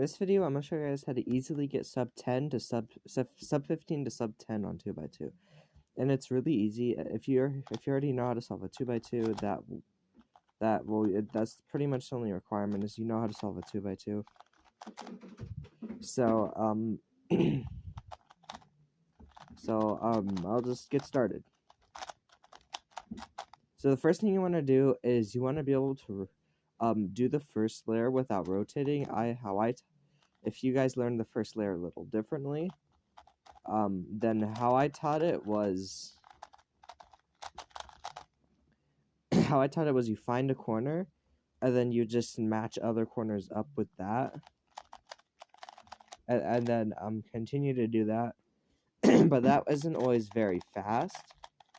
this video, I'm going to show you guys how to easily get sub-10 to sub-15 to sub-10 on 2x2. And it's really easy. If you already know how to solve a 2x2, that's pretty much the only requirement, is you know how to solve a 2x2. So, I'll just get started. So the first thing you want to do is you want to be able to do the first layer without rotating. If you guys learned the first layer a little differently, then how I taught it was you find a corner, and then you just match other corners up with that, and then continue to do that. But that isn't always very fast,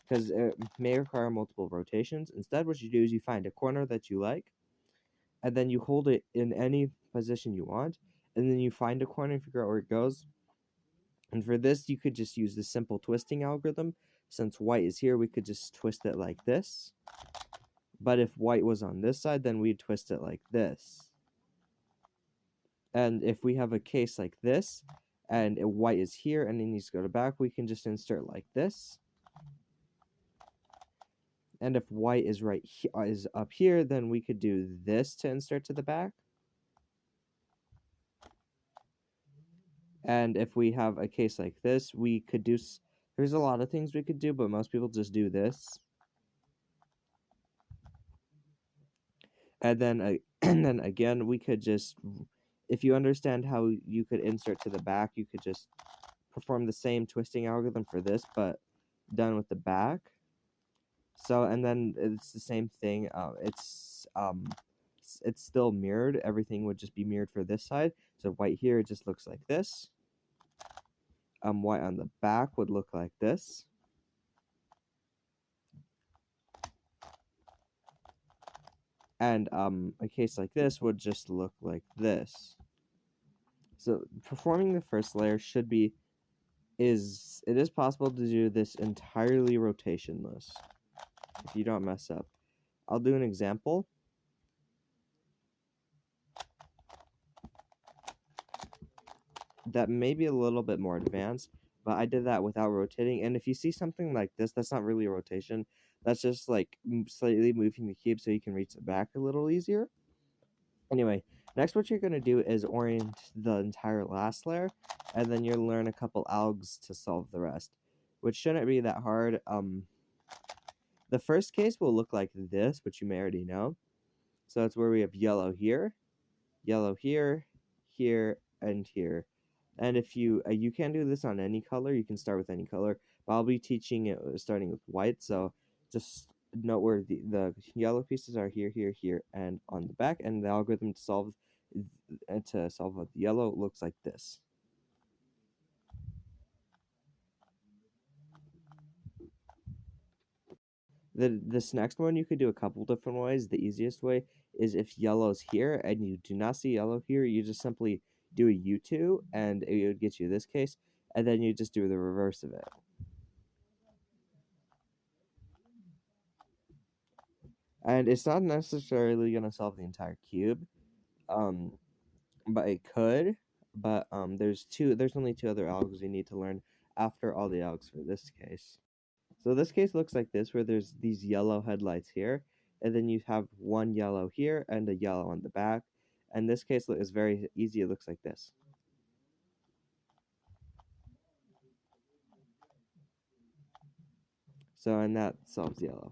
because it may require multiple rotations. Instead, what you do is you find a corner that you like, and then you hold it in any position you want, and then you find a corner and figure out where it goes. And for this, you could just use the simple twisting algorithm. Since white is here, we could just twist it like this. But if white was on this side, then we'd twist it like this. And if we have a case like this, and white is here and it needs to go to back, we can just insert like this. And if white is is up here, then we could do this to insert to the back. And if we have a case like this, we could do, there's a lot of things we could do, but most people just do this. And then again, we could just, if you understand how you could insert to the back, you could just perform the same twisting algorithm for this, but done with the back. So, and then it's the same thing. It's still mirrored. Everything would just be mirrored for this side. So white here, it just looks like this. White on the back would look like this. And a case like this would just look like this. So performing the first layer it is possible to do this entirely rotationless if you don't mess up. I'll do an example. That may be a little bit more advanced, but I did that without rotating. And if you see something like this, that's not really a rotation. That's just like slightly moving the cube so you can reach it back a little easier. Anyway, next what you're going to do is orient the entire last layer, and then you'll learn a couple algs to solve the rest, which shouldn't be that hard. The first case will look like this, which you may already know. So that's where we have yellow here, here, and here. And if you can do this on any color, you can start with any color, but I'll be teaching it starting with white, so just note where the yellow pieces are here, and on the back, and the algorithm to solve what the yellow looks like this. This next one you could do a couple different ways. The easiest way is if yellow's here and you do not see yellow here, you just simply do a U2 and it would get you this case, and then you just do the reverse of it. And it's not necessarily going to solve the entire cube, but it could. But there's only two other algs you need to learn after all the algs for this case. So this case looks like this, where there's these yellow headlights here, and then you have one yellow here and a yellow on the back. And this case is very easy. It looks like this. So, and that solves yellow.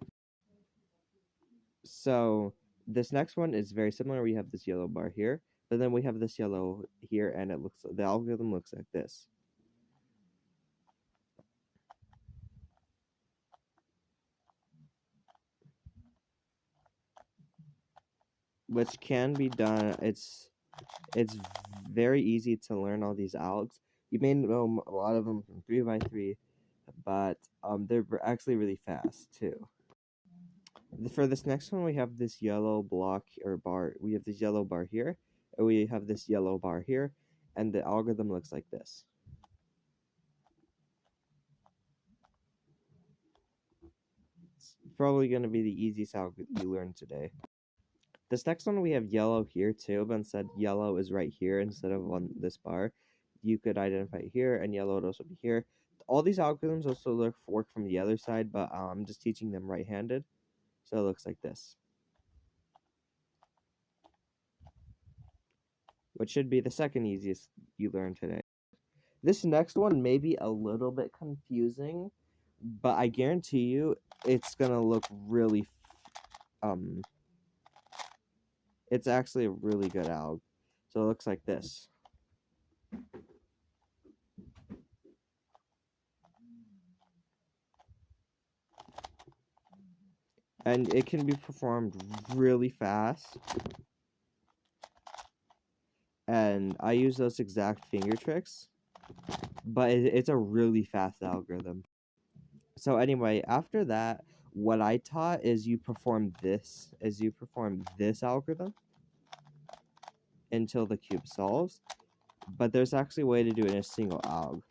So this next one is very similar. We have this yellow bar here, but then we have this yellow here, and the algorithm looks like this. Which can be done. It's very easy to learn all these algs. You may know a lot of them from 3x3, but they're actually really fast too. For this next one, we have this yellow block or bar. We have this yellow bar here, and we have this yellow bar here, and the algorithm looks like this. It's probably going to be the easiest algorithm you learn today. This next one we have yellow here too, but instead yellow is right here instead of on this bar. You could identify it here, and yellow would also be here. All these algorithms also work from the other side, but I'm just teaching them right-handed, so it looks like this, which should be the second easiest you learn today. This next one may be a little bit confusing, but I guarantee you it's gonna look really it's actually a really good alg. So it looks like this. And it can be performed really fast. And I use those exact finger tricks, but it's a really fast algorithm. So anyway, after that, what I taught is you perform this algorithm until the cube solves. But there's actually a way to do it in a single alg.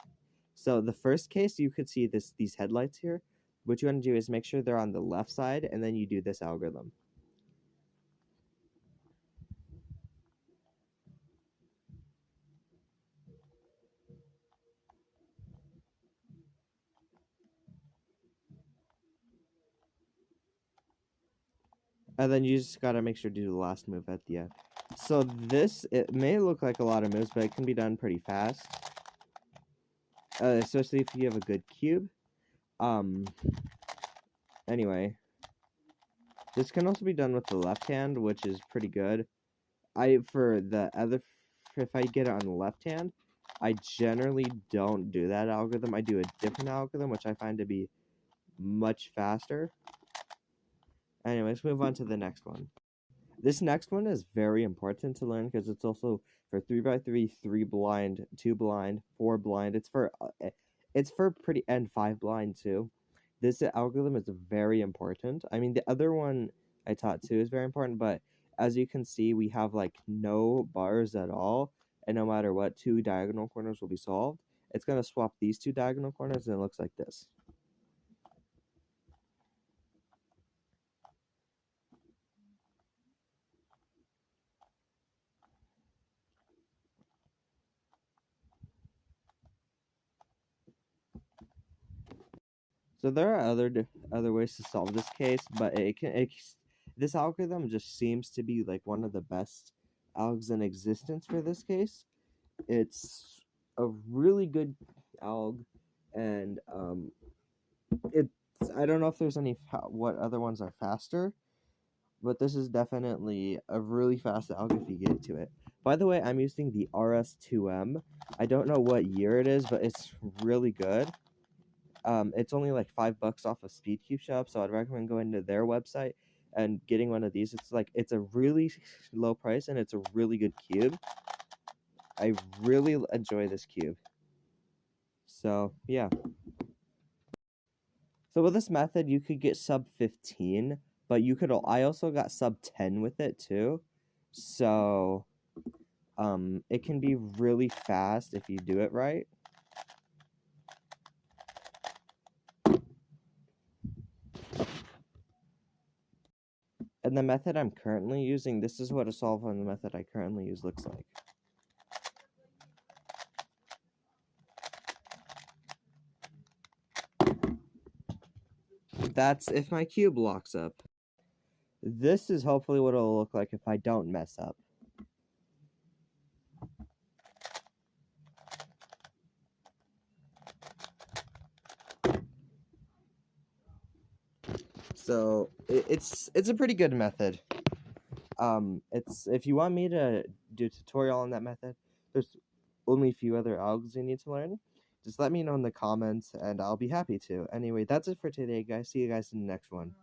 So the first case, you could see these headlights here. What you want to do is make sure they're on the left side, and then you do this algorithm. And then you just gotta make sure to do the last move at the end. So this, it may look like a lot of moves, but it can be done pretty fast. Especially if you have a good cube. Anyway. This can also be done with the left hand, which is pretty good. If I get it on the left hand, I generally don't do that algorithm. I do a different algorithm, which I find to be much faster. Anyway, let's move on to the next one. This next one is very important to learn because it's also for 3x3, 3 blind, 2 blind, 4 blind. It's for pretty, and 5 blind too. This algorithm is very important. I mean, the other one I taught too is very important, but as you can see, we have like no bars at all, and no matter what, 2 diagonal corners will be solved. It's going to swap these 2 diagonal corners, and it looks like this. So there are other ways to solve this case, but this algorithm just seems to be like one of the best algs in existence for this case. It's a really good alg, and I don't know if there's what other ones are faster, but this is definitely a really fast alg if you get to it. By the way, I'm using the RS2M. I don't know what year it is, but it's really good. It's only like $5 off of SpeedCube Shop, so I'd recommend going to their website and getting one of these. It's a really low price, and it's a really good cube. I really enjoy this cube. So yeah. So with this method, you could get Sub-15, but I also got Sub-10 with it too. So it can be really fast if you do it right. And the method I'm currently using, this is what a solve on the method I currently use looks like. That's if my cube locks up. This is hopefully what it'll look like if I don't mess up. So it's a pretty good method. If you want me to do a tutorial on that method, there's only a few other algs you need to learn. Just let me know in the comments, and I'll be happy to. Anyway, that's it for today, guys. See you guys in the next one.